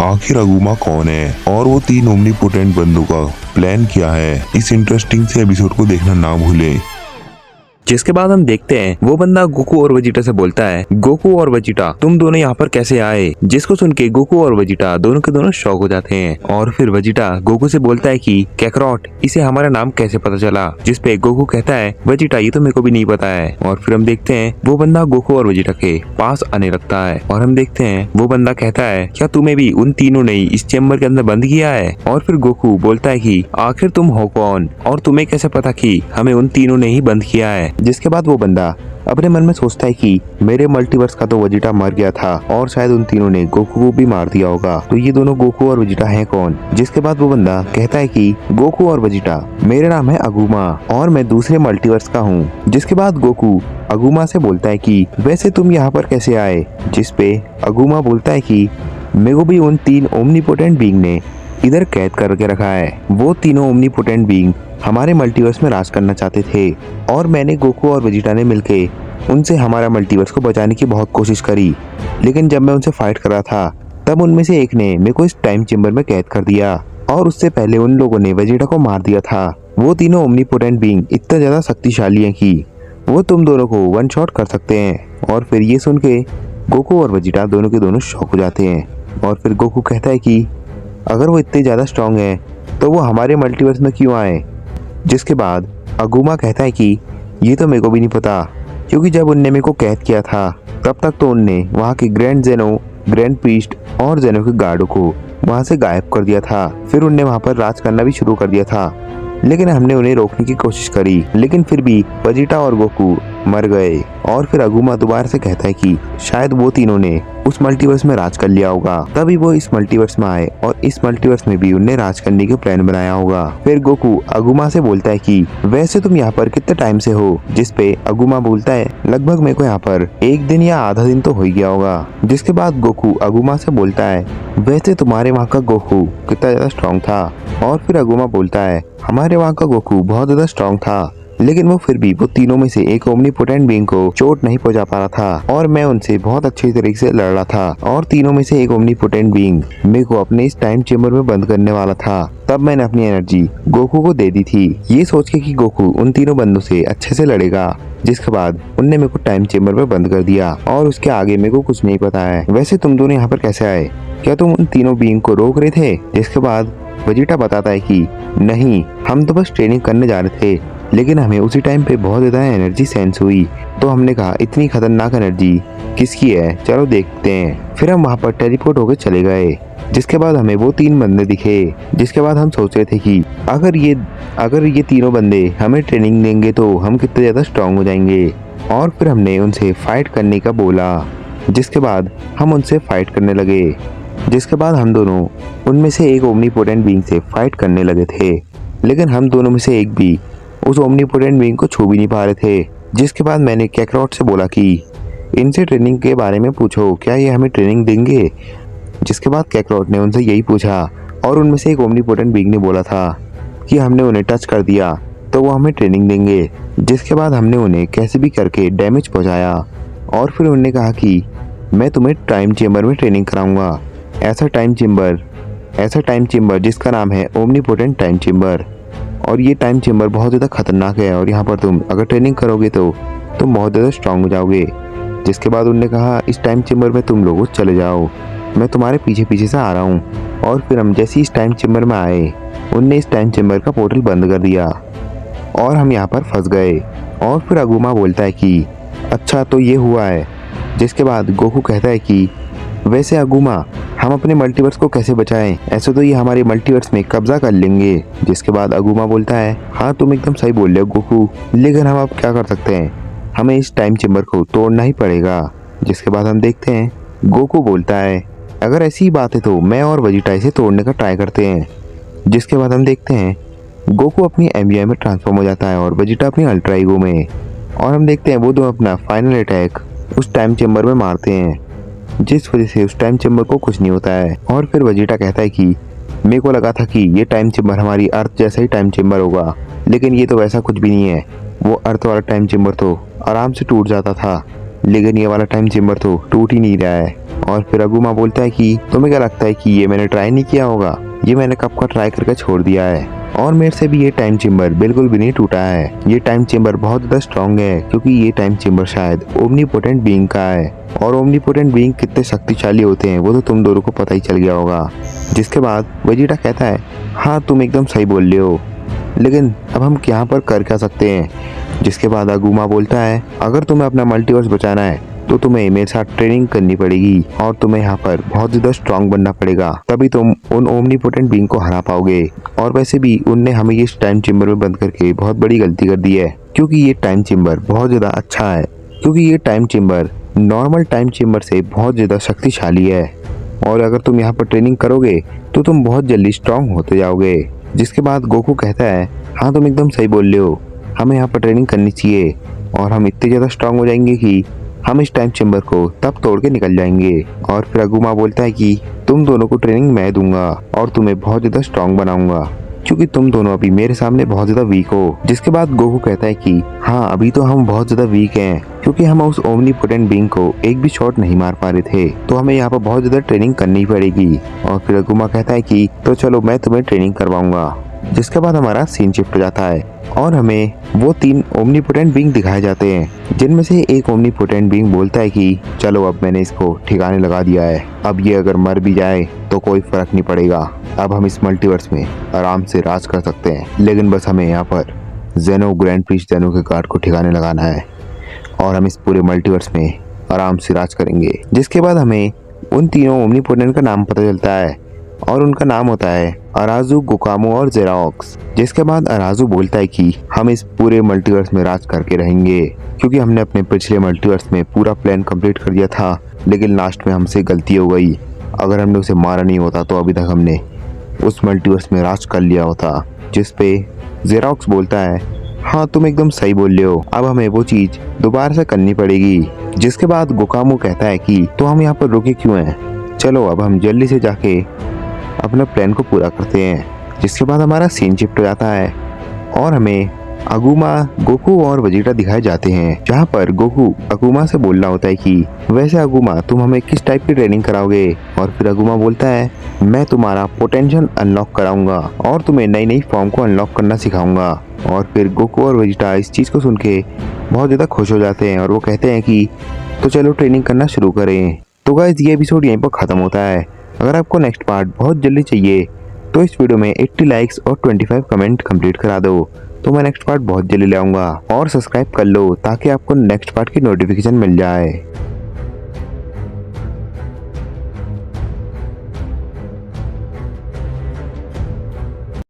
आखिर अगुमा कौन है और वो तीन ओमनीपोटेंट बंदों का प्लान क्या है। इस इंटरेस्टिंग से एपिसोड को देखना ना भूलें। जिसके बाद हम देखते हैं वो बंदा गोकू और वेजिटा से बोलता है, गोकू और वेजिटा तुम दोनों यहाँ पर कैसे आए। जिसको सुन के गोकू और वेजिटा दोनों के दोनों शॉक हो जाते हैं। और फिर वेजिटा गोकू से बोलता है कि कैकरॉट इसे हमारा नाम कैसे पता चला। जिसपे गोकू कहता है, वेजिटा ये तो मेरे को भी नहीं पता है। और फिर हम देखते हैं वो बंदा गोकू और वेजिटा के पास आने लगता है और हम देखते हैं वो बंदा कहता है, क्या तुम्हें भी उन तीनों ने इस चेम्बर के अंदर बंद किया है। और फिर गोकू बोलता है कि आखिर तुम हो कौन और तुम्हें कैसे पता कि हमें उन तीनों ने ही बंद किया है। जिसके बाद वो बंदा अपने मन में सोचता है कि मेरे मल्टीवर्स का तो वेजिटा मर गया था और शायद उन तीनों ने गोकू को भी मार दिया होगा, तो ये दोनों गोकू और वेजिटा हैं कौन। जिसके बाद वो बंदा कहता है कि गोकू और वेजिटा मेरा नाम है अगुमा और मैं दूसरे मल्टीवर्स का हूँ। जिसके बाद गोकू अगुमा से बोलता है कि वैसे तुम यहाँ पर कैसे आए। जिसपे अगुमा बोलता है कि मेरे को भी उन तीन ओमनीपोटेंट बीइंग ने इधर कैद करके रखा है। वो तीनों ओमनीपोटेंट बीइंग हमारे मल्टीवर्स में राज करना चाहते थे और मैंने गोकू और वेजिटा ने मिलके उनसे हमारा मल्टीवर्स को बचाने की बहुत कोशिश करी, लेकिन जब मैं उनसे फाइट कर रहा था तब उनमें से एक ने मेरे को इस टाइम चेम्बर में कैद कर दिया और उससे पहले उन लोगों ने वेजिटा को मार दिया था। वो तीनों ओमनीपोटेंट बीइंग इतना ज्यादा शक्तिशाली हैं कि वो तुम दोनों को वन शॉट कर सकते हैं। और फिर ये सुन के गोकू और वेजिटा दोनों के दोनों शॉक हो जाते हैं। और फिर गोकू कहता है कि अगर वो इतने ज्यादा स्ट्रांग है तो वो हमारे मल्टीवर्स में क्यों आए। जिसके बाद अगुमा कहता है कि ये तो मेरे को भी नहीं पता, क्योंकि जब उनने मेरे को कैद किया था तब तक तो उनने वहाँ के ग्रैंड जेनो, ग्रैंड प्रीस्ट और जेनो के गार्डों को वहाँ से गायब कर दिया था। फिर उनने वहाँ पर राज करना भी शुरू कर दिया था, लेकिन हमने उन्हें रोकने की कोशिश करी, लेकिन फिर भी वेजिटा और गोकू मर गए। और फिर अगुमा दोबारा से कहता है कि शायद वो तीनों ने उस मल्टीवर्स में राज कर लिया होगा, तभी वो इस मल्टीवर्स में आए और इस मल्टीवर्स में भी उनने राज करने के प्लान बनाया होगा। फिर गोकू अगुमा से बोलता है कि वैसे तुम यहाँ पर कितने टाइम से हो। जिसपे अगुमा बोलता है, लगभग मेरे को यहाँ पर एक दिन या आधा दिन तो हो ही गया होगा। जिसके बाद गोकू अगुमा से बोलता है, वैसे तुम्हारे वहाँ का गोकू कितना ज्यादा स्ट्रॉन्ग था। और फिर अगुमा बोलता है, हमारे वहाँ का गोकू बहुत ज्यादा स्ट्रॉन्ग था, लेकिन वो फिर भी वो तीनों में से एक ओमनीपोटेंट बीइंग को चोट नहीं पहुंचा पा रहा था और मैं उनसे बहुत अच्छी तरीके से लड़ रहा था और तीनों में से एक ओमनीपोटेंट बीइंग मेरे को अपने इस टाइम चेम्बर में बंद करने वाला था। तब मैंने अपनी एनर्जी गोकू को दे दी थी, ये सोच के कि गोकू उन तीनों बंदों से अच्छे से लड़ेगा। जिसके बाद उनने मेरे को टाइम चेम्बर में बंद कर दिया और उसके आगे मेरे को कुछ नहीं पता है। वैसे तुम दोनों यहाँ पर कैसे आए, क्या तुम उन तीनों बीइंग को रोक रहे थे। जिसके बाद वेजिटा बताता है कि नहीं, हम तो बस ट्रेनिंग करने जा रहे थे, लेकिन हमें उसी टाइम पे बहुत ज्यादा एनर्जी सेंस हुई, तो हमने कहा इतनी खतरनाक एनर्जी किसकी है, चलो देखते हैं। फिर हम वहाँ पर टेलीपोर्ट होकर चले गए। जिसके बाद हमें वो तीन बंदे दिखे। जिसके बाद हम सोच रहे थे कि अगर ये तीनों बंदे हमें ट्रेनिंग देंगे तो हम कितने ज्यादा स्ट्रांग हो जाएंगे। और फिर हमने उनसे फाइट करने का बोला। जिसके बाद हम उनसे फाइट करने लगे। जिसके बाद हम दोनों उनमें से एक ओमनीपोटेंट बीइंग से फाइट करने लगे थे, लेकिन हम दोनों में से एक भी उस ओमनीपोटेंट बीइंग को छू भी नहीं पा रहे थे। जिसके बाद मैंने कैकरॉट से बोला कि इनसे ट्रेनिंग के बारे में पूछो, क्या ये हमें ट्रेनिंग देंगे। जिसके बाद कैकरॉट ने उनसे यही पूछा और उनमें से एक ओमनीपोटेंट बीइंग ने बोला था कि हमने उन्हें टच कर दिया तो वो हमें ट्रेनिंग देंगे। जिसके बाद हमने उन्हें कैसे भी करके डैमेज पहुंचाया और फिर उन्होंने कहा कि मैं तुम्हें टाइम चेम्बर में ट्रेनिंग कराऊंगा। ऐसा टाइम चेम्बर जिसका नाम है ओमनीपोटेंट टाइम चेम्बर, और ये टाइम चेम्बर बहुत ज़्यादा खतरनाक है और यहाँ पर तुम अगर ट्रेनिंग करोगे तो तुम बहुत ज़्यादा स्ट्रांग हो जाओगे। जिसके बाद उन्होंने कहा इस टाइम चेम्बर में तुम लोग चले जाओ, मैं तुम्हारे पीछे पीछे से आ रहा हूँ। और फिर हम जैसे ही इस टाइम चेम्बर में आए, उनने इस टाइम चेम्बर का पोर्टल बंद कर दिया और हम यहाँ पर फंस गए। और फिर अगुमा बोलता है कि अच्छा तो ये हुआ है। जिसके बाद गोकू कहता है कि वैसे अगुमा हम अपने मल्टीवर्स को कैसे बचाएं, ऐसे तो ये हमारे मल्टीवर्स में कब्जा कर लेंगे। जिसके बाद अगुमा बोलता है, हाँ तुम एकदम सही बोल रहे हो गोकू, लेकिन हम अब क्या कर सकते हैं, हमें इस टाइम चेम्बर को तोड़ना ही पड़ेगा। जिसके बाद हम देखते हैं गोकू बोलता है, अगर ऐसी ही बात है तो मैं और वेजिटा इसे तोड़ने का ट्राई करते हैं। जिसके बाद हम देखते हैं गोकू अपनी एमबीआई में ट्रांसफॉर्म हो जाता है और वेजिटा अपनी अल्ट्रा ईगो में, और हम देखते हैं वो दोनों अपना फाइनल अटैक उस टाइम चेम्बर में मारते हैं, जिस वजह से उस टाइम चेम्बर को कुछ नहीं होता है। और फिर वेजिटा कहता है कि मेरे को लगा था कि ये टाइम चेम्बर हमारी अर्थ जैसा ही टाइम चेम्बर होगा, लेकिन ये तो वैसा कुछ भी नहीं है। वो अर्थ वाला टाइम चेम्बर तो आराम से टूट जाता था, लेकिन ये वाला टाइम चेम्बर तो टूट ही नहीं रहा है। और फिर अगुमा बोलता है कि तुम्हें क्या लगता है कि ये मैंने ट्राई नहीं किया होगा, ये मैंने कब का ट्राई करके छोड़ दिया है और मेरे से भी ये टाइम चेम्बर बिल्कुल भी नहीं टूटा है। ये टाइम चेम्बर बहुत ज्यादा स्ट्रॉन्ग है क्योंकि ये टाइम चेम्बर शायद ओमनीपोटेंट बीइंग का है और ओमनीपोटेंट बीइंग कितने शक्तिशाली होते हैं वो तो तुम दोनों को पता ही चल गया होगा। जिसके बाद वेजिटा कहता है हाँ तुम एकदम सही बोल रहे हो, लेकिन अब हम यहाँ पर कर क्या सकते हैं। जिसके बाद अगुमा बोलता है अगर तुम्हें अपना मल्टीवर्स बचाना है तो तुम्हें मेरे साथ ट्रेनिंग करनी पड़ेगी और तुम्हें यहाँ पर बहुत ज्यादा स्ट्रांग बनना पड़ेगा, तभी तुम उन ओमनीपोटेंट बीइंग को हरा पाओगे। और वैसे भी उनने हमें इस टाइम चेम्बर में बंद करके बहुत बड़ी गलती कर दी है क्योंकि ये टाइम चेम्बर बहुत ज्यादा अच्छा है, क्योंकि ये time chamber normal time chamber से बहुत ज्यादा शक्तिशाली है और अगर तुम यहाँ पर ट्रेनिंग करोगे तो तुम बहुत जल्दी स्ट्रांग होते जाओगे। जिसके बाद गोकू कहता है हाँ तुम एकदम सही बोल रहे हो, हमें यहाँ पर ट्रेनिंग करनी चाहिए और हम इतने ज़्यादा स्ट्रांग हो जाएंगे कि हम इस टाइम चेम्बर को तब तोड़ के निकल जाएंगे। और फिर अगुमा बोलता है कि तुम दोनों को ट्रेनिंग मैं दूंगा और तुम्हें बहुत ज़्यादा स्ट्रांग बनाऊंगा क्योंकि तुम दोनों अभी मेरे सामने बहुत ज़्यादा वीक हो। जिसके बाद गोकू कहता है कि हाँ अभी तो हम बहुत ज़्यादा वीक हैं क्योंकि हम उस ओमनीपोटेंट बीइंग को एक भी शॉट नहीं मार पा रहे थे, तो हमें यहाँ पर बहुत ज़्यादा ट्रेनिंग करनी पड़ेगी। और फिर अगुमा कहता है कि तो चलो मैं तुम्हें ट्रेनिंग करवाऊंगा। जिसके बाद हमारा सीन शिफ्ट हो जाता है और हमें वो 3 ओमनीपोटेंट बीइंग दिखाए जाते हैं जिनमें से एक ओमनीपोटेंट बीइंग बोलता है कि चलो अब मैंने इसको ठिकाने लगा दिया है, अब ये अगर मर भी जाए तो कोई फर्क नहीं पड़ेगा, अब हम इस मल्टीवर्स में आराम से राज कर सकते हैं, लेकिन बस हमें यहाँ पर जेनो ग्रैंड प्रिस्ट जेनो के गार्ड को ठिकाने लगाना है और हम इस पूरे मल्टीवर्स में आराम से राज करेंगे। जिसके बाद हमें उन तीनों ओमनीपोटेंट का नाम पता चलता है और उनका नाम होता है अराजू, गुकामो और जेराक्स। जिसके बाद अराजू बोलता है कि हम इस पूरे मल्टीवर्स में राज करके रहेंगे क्योंकि हमने अपने पिछले मल्टीवर्स में पूरा प्लान कंप्लीट कर दिया था, लेकिन लास्ट में हमसे गलती हो गई। अगर हमने उसे मारा नहीं होता तो अभी तक हमने उस मल्टीवर्स में राज कर लिया होता। जिस पे जेराक्स बोलता है हाँ तुम एकदम सही बोल रहे हो, अब हमें वो चीज दोबारा से करनी पड़ेगी। जिसके बाद गुकामो कहता है कि तो हम यहाँ पर रुके क्यों हैं, चलो अब हम जल्दी से जाके अपने प्लान को पूरा करते हैं। जिसके बाद हमारा सीन शिफ्ट हो जाता है और हमें अगुमा, गोकू और वेजिटा दिखाए जाते हैं, जहाँ पर गोकू अगुमा से बोल रहा होता है कि वैसे अगुमा तुम हमें किस टाइप की ट्रेनिंग कराओगे। और फिर अगुमा बोलता है मैं तुम्हारा पोटेंशियल अनलॉक कराऊंगा और तुम्हें नई नई फॉर्म को अनलॉक करना सिखाऊंगा। और फिर गोकू और वेजिटा इस चीज़ को सुन के बहुत ज़्यादा खुश हो जाते हैं और वो कहते हैं कि तो चलो ट्रेनिंग करना शुरू करें। तो गाइस ये एपिसोड यहीं पर ख़त्म होता है। अगर आपको नेक्स्ट पार्ट बहुत जल्दी चाहिए तो इस वीडियो में 80 लाइक्स और 25 कमेंट कंप्लीट करा दो, तो मैं नेक्स्ट पार्ट बहुत जल्दी ले आऊँगा। और सब्सक्राइब कर लो ताकि आपको नेक्स्ट पार्ट की नोटिफिकेशन मिल जाए।